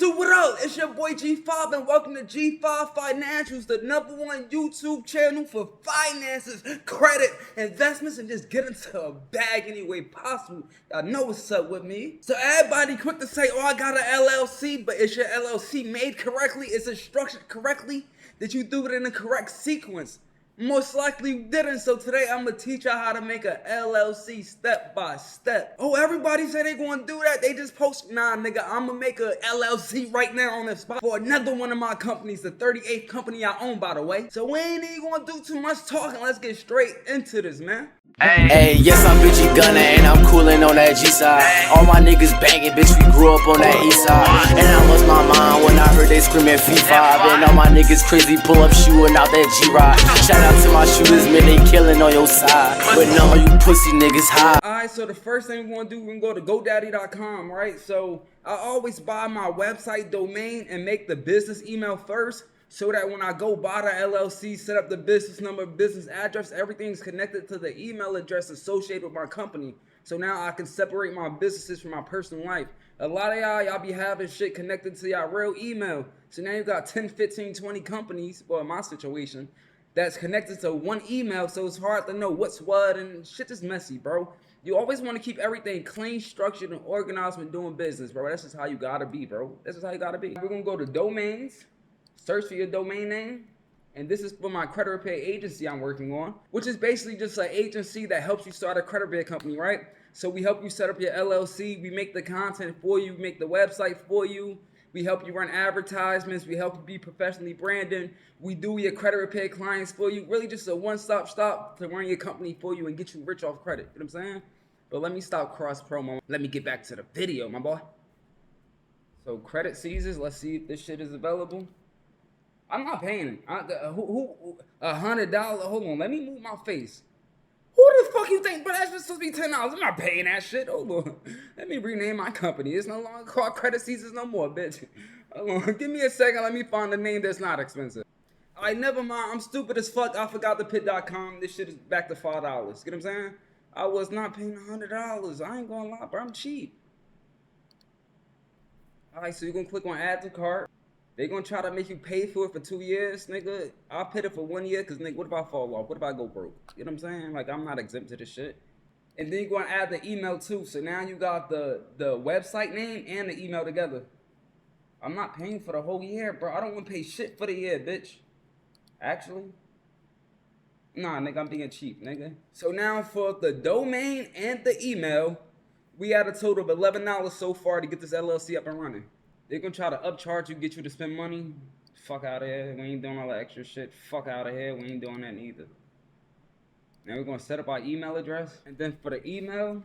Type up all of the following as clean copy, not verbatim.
YouTube, what up? It's your boy G5 and welcome to G5 Financials, the #1 YouTube channel for finances, credit, investments, and just get into a bag any way possible. Y'all know what's up with me. So everybody quick to say, oh, I got an LLC, but is your LLC made correctly? Is it structured correctly? Did you do it in the correct sequence? Most likely you didn't, so today I'm gonna teach y'all how to make a LLC step by step. Oh, everybody say they gonna do that, they just post. Nah, nigga, I'm gonna make a LLC right now on the spot for another one of my companies, the 38th company I own, by the way. So we ain't even gonna do too much talking, let's get straight into this, man. Hey, yes, I'm Richie Gunner and I'm coolin' on that G-side. All my niggas bangin', bitch, we grew up on that east side. And I lost my mind when I heard they screamin' F5. And all my niggas crazy, pull up shootin' out that G-Ride. Shout out to my shooters, man, they killin' on your side. But none of you pussy niggas high. Alright, so the first thing we're gonna do, we're gonna go to GoDaddy.com, right? So I always buy my website domain and make the business email first, so that when I go buy the LLC, set up the business number, business address, everything's connected to the email address associated with my company. So now I can separate my businesses from my personal life. A lot of y'all be having shit connected to y'all real email. So now you got 10, 15, 20 companies, well, in my situation, that's connected to one email, so it's hard to know what's what, and shit is messy, bro. You always want to keep everything clean, structured, and organized when doing business, bro. That's just how you gotta be, bro. That's just how you gotta be. We're gonna go to domains, search for your domain name, and this is for my credit repair agency I'm working on, which is basically just an agency that helps you start a credit repair company, right? So we help you set up your LLC, we make the content for you, we make the website for you, we help you run advertisements, we help you be professionally branded, we do your credit repair clients for you, really just a one-stop shop to run your company for you and get you rich off credit, you know what I'm saying? But let me stop cross-promo, let me get back to the video, my boy. So credit seizures, let's see if this shit is available. I'm not paying it. $100? Hold on, let me move my face. Who the fuck you think? But that's just supposed to be $10. I'm not paying that shit. Hold on. Let me rename my company. It's no longer called Credit Seizures no more, bitch. Hold on. Give me a second. Let me find a name that's not expensive. Alright, never mind. I'm stupid as fuck. I forgot the pit.com. This shit is back to $5. You know what I'm saying? I was not paying $100. I ain't gonna lie, bro. I'm cheap. Alright, so you're gonna click on add to cart. They gonna try to make you pay for it for 2 years, nigga. I'll pay it for 1 year, cause nigga, what if I fall off? What if I go broke? You know what I'm saying? Like, I'm not exempt to this shit. And then you're gonna add the email too. So now you got the website name and the email together. I'm not paying for the whole year, bro. I don't wanna pay shit for the year, bitch. Actually. Nah, nigga, I'm being cheap, nigga. So now for the domain and the email, we had a total of $11 so far to get this LLC up and running. They're gonna try to upcharge you, get you to spend money. Fuck out of here. We ain't doing all that extra shit. Fuck out of here. We ain't doing that neither. Now we're gonna set up our email address. And then for the email,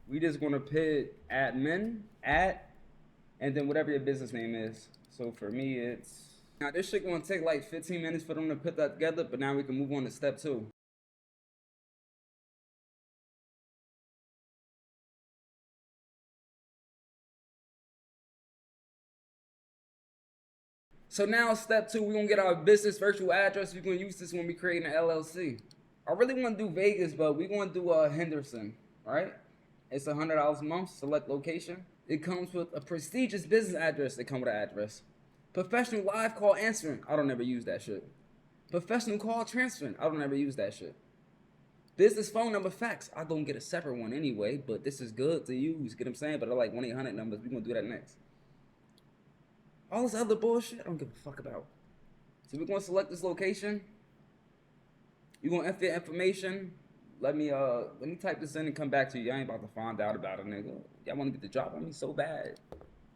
we just gonna put admin, and then whatever your business name is. So for me, it's... Now this shit gonna take like 15 minutes for them to put that together, but now we can move on to step 2. So now step 2, we're gonna get our business virtual address. We're gonna use this when we create an LLC. I really wanna do Vegas, but we're gonna do Henderson, right? It's $100 a month, select location. It comes with a prestigious business address. They come with an address. Professional live call answering. I don't ever use that shit. Professional call transferring. I don't ever use that shit. Business phone number fax. I gonna get a separate one anyway, but this is good to use, get what I'm saying? But I like 1-800 numbers. We're gonna do that next. All this other bullshit, I don't give a fuck about. So we're gonna select this location. You're gonna enter your information. Let me type this in and come back to you. I ain't about to find out about it, nigga. Y'all wanna get the drop on me so bad.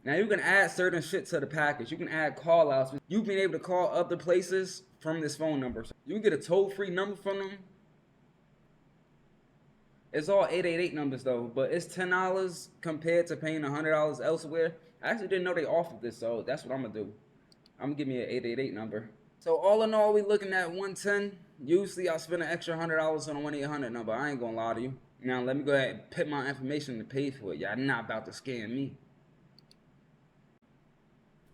Now you can add certain shit to the package. You can add call outs. You've been able to call other places from this phone number. So you can get a toll-free number from them. It's all 888 numbers though, but it's $10 compared to paying $100 elsewhere. I actually didn't know they offered this, so that's what I'm gonna do. I'm gonna give me an 888 number. So all in all, we looking at 110. Usually I spend an extra $100 on a 1-800 number. I ain't gonna lie to you. Now let me go ahead and put my information to pay for it. Y'all not about to scam me.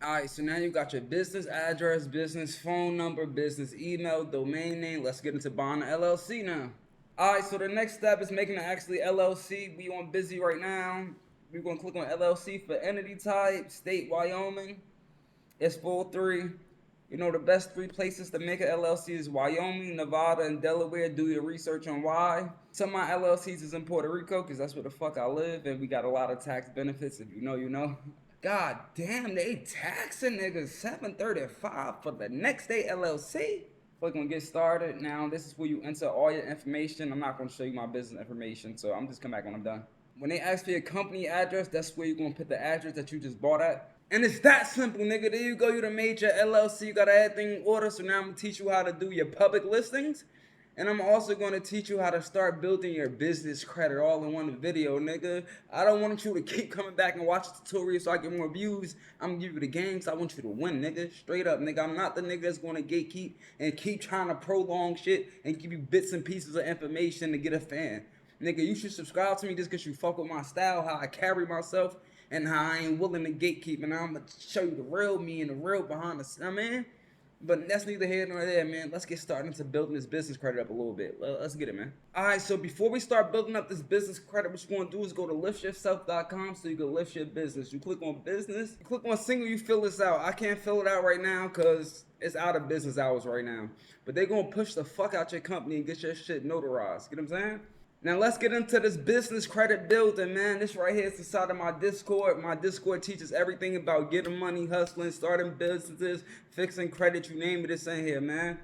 Alright, so now you got your business address, business phone number, business email, domain name. Let's get into buying an LLC now. Alright, so the next step is making an actually LLC. We on busy right now. We're gonna click on LLC for entity type, state Wyoming. It's full 3. You know, the best 3 places to make an LLC is Wyoming, Nevada, and Delaware. Do your research on why. Some of my LLCs is in Puerto Rico because that's where the fuck I live, and we got a lot of tax benefits. If you know, you know. God damn, they taxing niggas $735 for the next day LLC. Click on get started. Now, this is where you enter all your information. I'm not going to show you my business information, so I'm just come back when I'm done. When they ask for your company address, that's where you're going to put the address that you just bought at. And it's that simple, nigga. There you go. You done made your LLC. You got everything in order. So now I'm going to teach you how to do your public listings. And I'm also going to teach you how to start building your business credit all in one video, nigga. I don't want you to keep coming back and watch the tutorial so I get more views. I'm going to give you the game, so I want you to win, nigga. Straight up, nigga. I'm not the nigga that's going to gatekeep and keep trying to prolong shit and give you bits and pieces of information to get a fan. Nigga, you should subscribe to me just because you fuck with my style, how I carry myself, and how I ain't willing to gatekeep. And I'm going to show you the real me and the real behind the scenes, man. But that's neither here nor there, man. Let's get started into building this business credit up a little bit. Let's get it, man. All right, so before we start building up this business credit, what you're going to do is go to liftyourself.com so you can lift your business. You click on business. You click on single, you fill this out. I can't fill it out right now because it's out of business hours right now. But they're going to push the fuck out your company and get your shit notarized. Get what I'm saying? Now let's get into this business credit building, man. This right here is the side of my Discord. My Discord teaches everything about getting money, hustling, starting businesses, fixing credit, you name it, it's in here, man.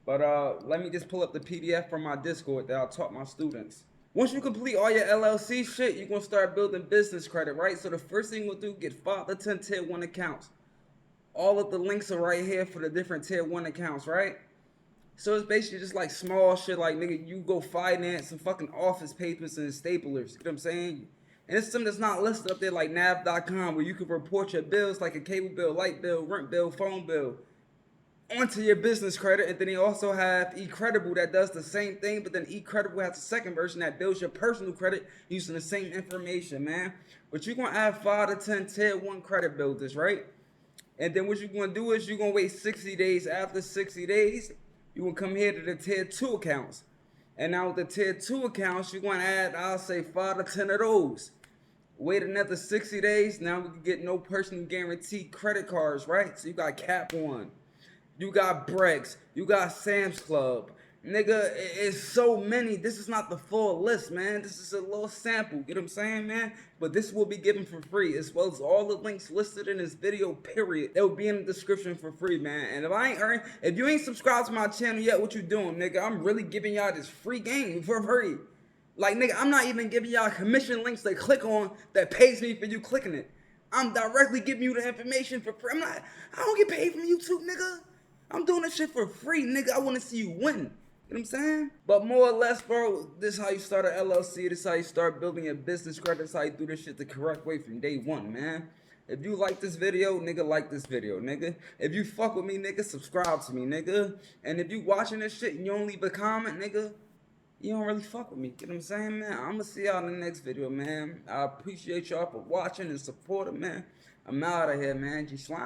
But let me just pull up the PDF from my Discord that I taught my students. Once you complete all your LLC shit, you're gonna start building business credit, right? So the first thing we'll do, get 5 to 10 tier 1 accounts. All of the links are right here for the different tier 1 accounts, right? So it's basically just like small shit, like, nigga, you go finance some fucking office papers and staplers, you know what I'm saying? And it's something that's not listed up there like nav.com where you can report your bills like a cable bill, light bill, rent bill, phone bill onto your business credit. And then they also have eCredible that does the same thing, but then eCredible has a second version that builds your personal credit using the same information, man. But you're going to add 5 to 10 tier 1 credit builders, right? And then what you're going to do is you're going to wait 60 days. After 60 days, you will come here to the tier 2 accounts. And now with the tier 2 accounts, you're going to add, I'll say, 5 to 10 of those. Wait another 60 days. Now we can get no personal guarantee credit cards, right? So you got Cap One. You got Brex. You got Sam's Club. Nigga, it's so many. This is not the full list, man. This is a little sample. Get what I'm saying, man? But this will be given for free, as well as all the links listed in this video, period. They will be in the description for free, man. And if you ain't subscribed to my channel yet, what you doing, nigga? I'm really giving y'all this free game for free. Like, nigga, I'm not even giving y'all commission links to click on that pays me for you clicking it. I'm directly giving you the information for free. I don't get paid from YouTube, nigga. I'm doing this shit for free, nigga. I want to see you win. You know what I'm saying? But more or less, bro, this is how you start an LLC. This is how you start building your business credit. This is how you do this shit the correct way from day one, man. If you like this video, nigga, like this video, nigga. If you fuck with me, nigga, subscribe to me, nigga. And if you watching this shit and you don't leave a comment, nigga, you don't really fuck with me. You know what I'm saying, man? I'm gonna see y'all in the next video, man. I appreciate y'all for watching and supporting, man. I'm out of here, man. G-Slime.